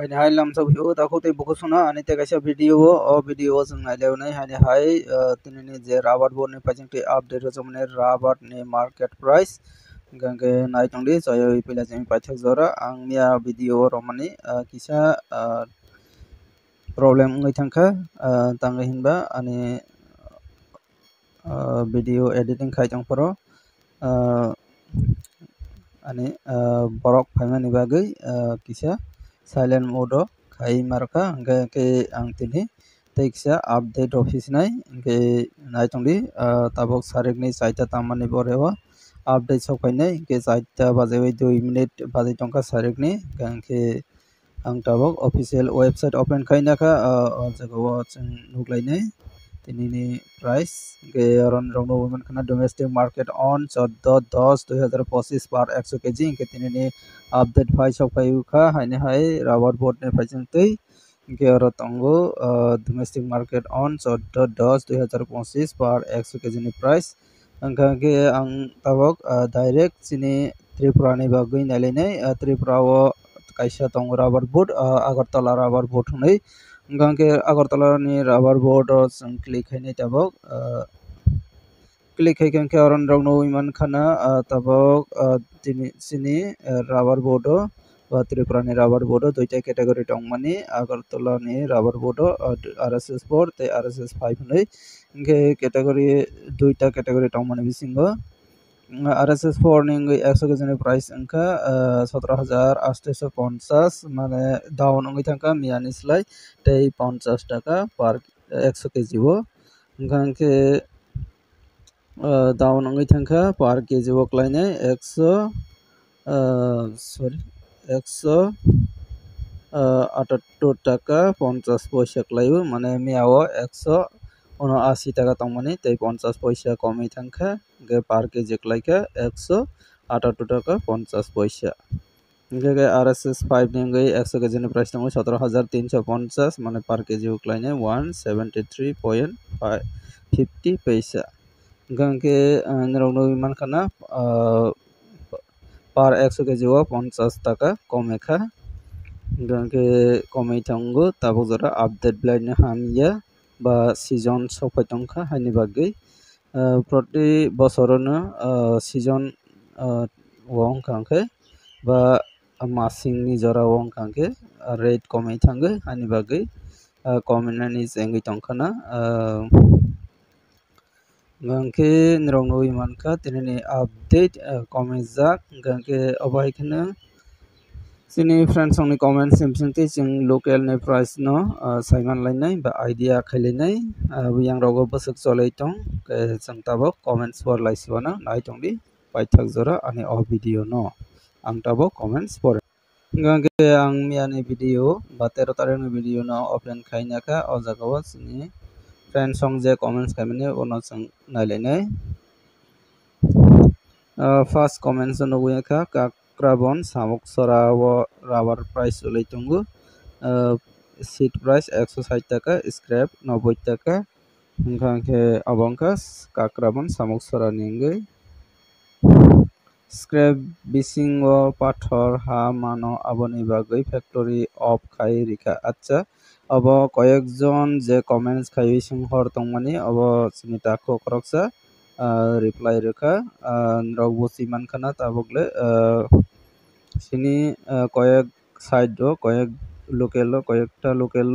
Hani hai lam sa video ta khote buku suna ani te kaisa video jeng nai lew nai hani hai tinini je rubber board ni pajeng te update jomne rubber ni market price gangke nai tongdi sayo pila jeng paithak jora ang mia video romani kisa problem ngai thangkha tangga hinba ani video editing khai tong poro ani borok phaimani bagui kisa silent mode khai marka ke ang tini teksa update office nai ke nai tongdi tabok sarik ni saita tamani borewa update sokainai ke saita bajai 2 minute bajai tongka sarik ni ke ang tabok official website open khaina ka jago nuglainai tinini price ke aron rongno women khana domestic market on 14/10/2025 par 100 kg ke tinini update phai sokai kha haine hai rubber board ne phajeng tei ke aro tongo domestic market on 14/10/2025 par 100 kg ni price angka ke ang tabok direct sini Tripura ni bagui naileinai Tripura o kaisa tong rubber board Agartala rubber board hunai gangke Agartala ni rubber board jeng click hainai tabok click haikan ke aron rongno iman khana tabok tini sini rubber board ba Tripura ni rubber board duita category tongmani Agartala ni rubber board RSS 4 te RSS 5 hunai ge category duita category tongmani bisingo RSS 4 ni 100 kg ni price angka 17,850 মানে down ongi thangka miani slai tei 50 টাকা per 100 kg o gangke down ongi thangka per kg o klainai 178 টাকা 50 পয়সা klaio মানে miao 179 টাকা tongmani tei 50 পয়সা komai thangka ge per kg klaika 178 টাকা 50 পয়সা ge RSS 5 ni 100 kg ni price tongo 17,350 মানে per kg klainai 173.50 paisa gangke nirogno iman khana per 100 kg o 50 টাকা kome kha gangke komai tongo tabok jora update blind hamya ba season sopai tongkha haini bagui proti bosorono season wong kangke ba masing ni jora wong kangke rate komai thangai haini bagui kominani jengui tongkhana gangke nirogno imankha tinini update komijak gangke obai khana sini friends ongni comment simsingti jeng local ni price no saiman lainai ba idea khailainai buyang rogo bosuk cholai tong ke jeng tabok comments for laisibana nai tongdi paithak jora ani o video no ang tabok comments for gangke ang miani video ba 13 tarik ni video no open khainaka o jaga o sini friends ong je comments khaimani ono jeng nailainai first comments no weka Kakrabon samuk sora o rubber price ulai tongo seat price 160 টাকা scrap 90 টাকা gangke abongka Kakrabon samuk sora ningoi scrap bising o pathor ha mano aboni bagui factory off khai rika acha abo koyekjon je comments khai singhor tongmani abo sinita kokroksa reply rekha rok bosi mankhana tabogle sini koyek side o koyek koyekta local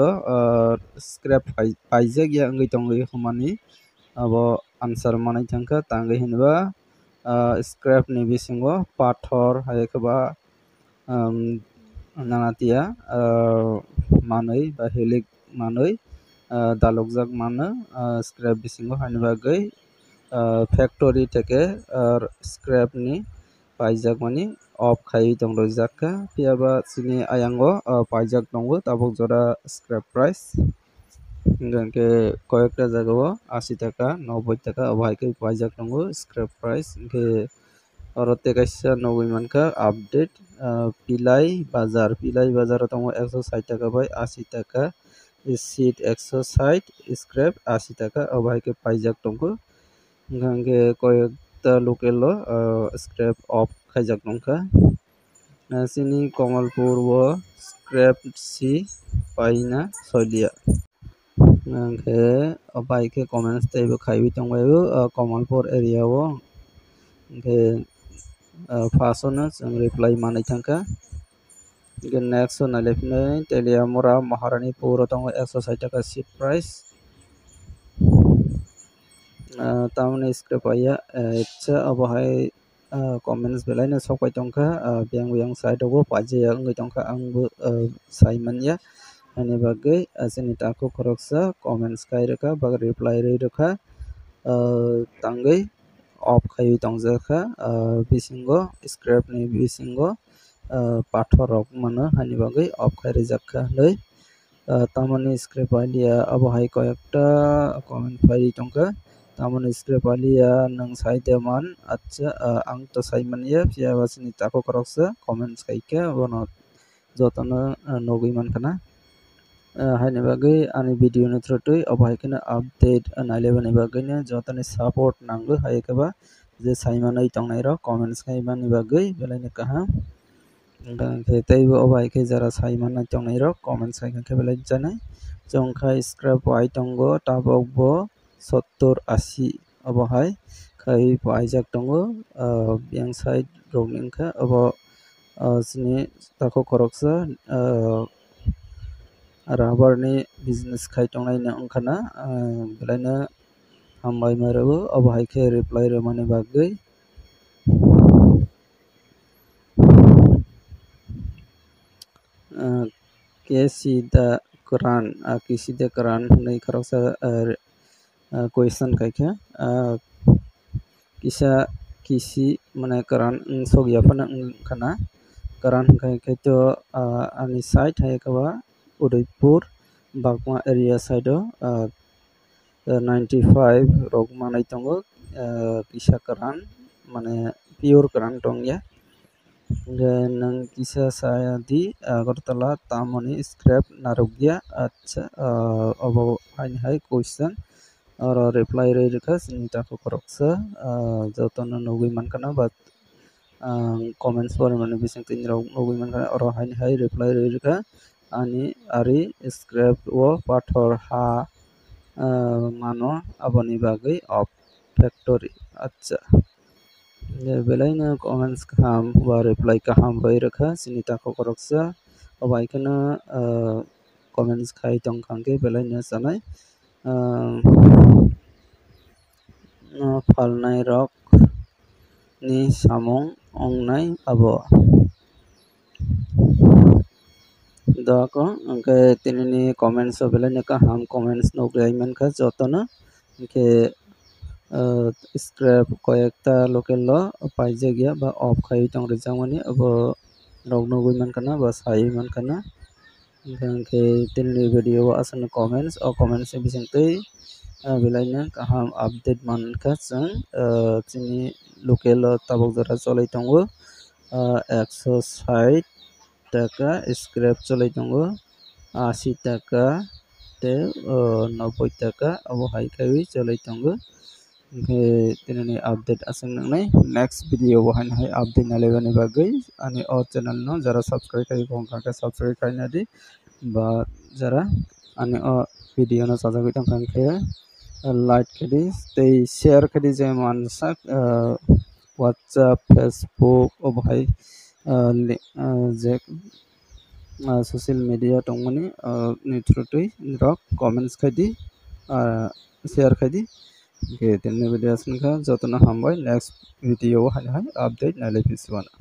scrap paijak ya ngui tongoi humani abo answer manai thangka tangai hinba scrap ni bisingo pathor haikaba nanatia manui ba helik manui dalokjak mano scrap bisingo haini bagui factory থেকে scrap ni paijak mani off khai tongrojaka piaba sini ayango paijak tongo tabok jora scrap price gangke koyekta jagao 80 টাকা 90 টাকা obaike paijak tongo scrap price ke orote kaisa nogoi manka update pilai bazar tongo 160 টাকা bai 80 টাকা seat 160 scrap 80 টাকা obaike paijak tongo gangke koyekta local scrap off khaijak nongkha sini Komalpur wo scrap si paina soilia ke obai ke comments teibo khaibi tongbayo Komalpur area wo ke fasono जों reply manai tangka ke next na lepne Teliamora Maharani Puro tongo 160 taka seat price tamani script aya cha abohai comments belai na sokai tongka biang side obo paje ya ngai tongka angbo Simon ya ani bagai asini tako koroksa comments kaireka bag reply reireka tangai off khai tongjaka bisingo script ni bisingo pathor rok mano hani bagai off khai rejakka nei tamani script idea abohai koyekta comment phai tongka tamani script idea nang saide man acha ang to Simon ya pia wasini tako koroksa comments kaike bono jotono nogui mankana haini bagai ani video ni through abohai kena update naileba ni bagai ne jotoni support nango haikeba je Simon ai tongnai ro comments kaibani bagai belai kaham ke teibo obai ke jara Simon ai tongnai ro comments kai ke belai janai jongkai scrap wai tongo tabok bo 70-80 abohai kai paijak tongo yang side rogning ka abo sini tako koroksa rubber ni business khai tongnai na ongkana belai na hambai maro abohai ke reply ro mani bagai kesida keran nei koroksa question kaike kisi mane karan sogya pana kana karan kaike to ani side haikaba Udaipur Bagma area side 95 rok manai tongo kisa karan mane pure karan tongya nang kisa saya di Agartala tamoni scrap narugya acha abo hai question or reply reka sinita ko koroksa jotono nogui mankana but comments for mane bising tin rok nogui mankana or hai reply reka ani ari scrap wo pathor ha mano aboni bagai of factory acha belai na comments kaham wa reply kaham bai reka sinita ko koroksa obai kana comments khai tong kangke belai na sanai falnai rok ni samung ongnai abo dako angke tinini comments belai na kaham comments nogai manka jotono angke scrap koyekta local lo paije gya ba off khai tong rijamani abo rok nogui mankana ba sai mankana angke tinini video asana comments o comments bisingtei belai na kaham update manka jang chini local tabok jora cholai tongo 160 টাকা scrap cholai tongo 80 টাকা te 90 টাকা abo hai kai cholai tongo tinini update asang nangnai next video bo hai update nalebani bagai ani o channel no jara subscribe kai bongka subscribe kai nadi ba jara ani o video no sajagoi tongkang khe like kedi tei share kedi je mansak WhatsApp Facebook obohai je social media tongmani ni through rok comments khaidi share khaidi ke tinni video asanka jotona hambai next video hai update nalai piswana